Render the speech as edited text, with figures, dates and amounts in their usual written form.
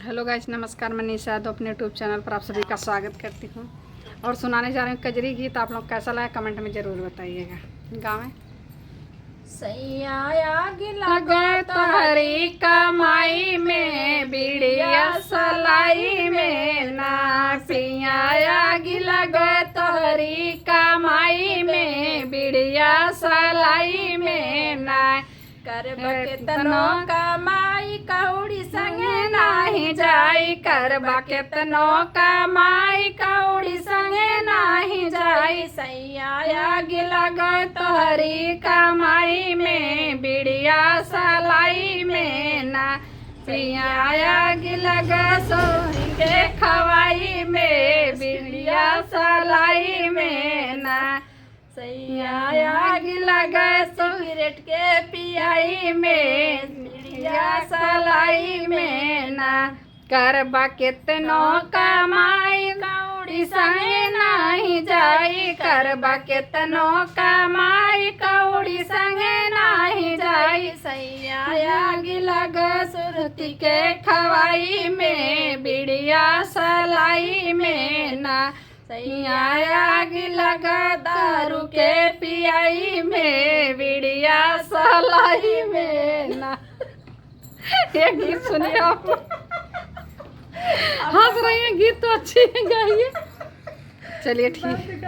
Hello guys, नमस्कार। मैं निशा यादव अपने यूट्यूब चैनल पर आप सभी का स्वागत करती हूँ और सुनाने जा रहे हैं कजरी गीत। आप लोग कैसा लगा कमेंट में ज़रूर बताइएगा। गाँव सैया गिला लगे तोहरी कमाई में बिड़िया सलाई में ना पिया गिला गए तोहरी कमाई में बिड़िया सलाई में ना करब केतनो कमाई कौड़ी संगे नाही जाई करबा केतनो कमाई कौड़ी संगे नाही जाई सैया गिला गए तोहरी कमाई में बिड़िया सलाई में ना पिया गिला गए सोरी के खवाई में बिड़िया सलाई में ना सैया गिला गए सिगरेट के पियाई में बिड़िया सलाई में ना करबा केतनो कमाई कौड़ी संगे नाही जाई करबा केतनो कमाई कौड़ी संगे नाही जाई सैया गिला गए सुरती के खवाई में बिड़िया सलाई में ना सैया गिला गए दारू के पियाई में बिड़िया सलाई में ना। ये गीत सुनिए आप। हंस रही हैं, गीत तो अच्छी है, गाइए। चलिए ठीक।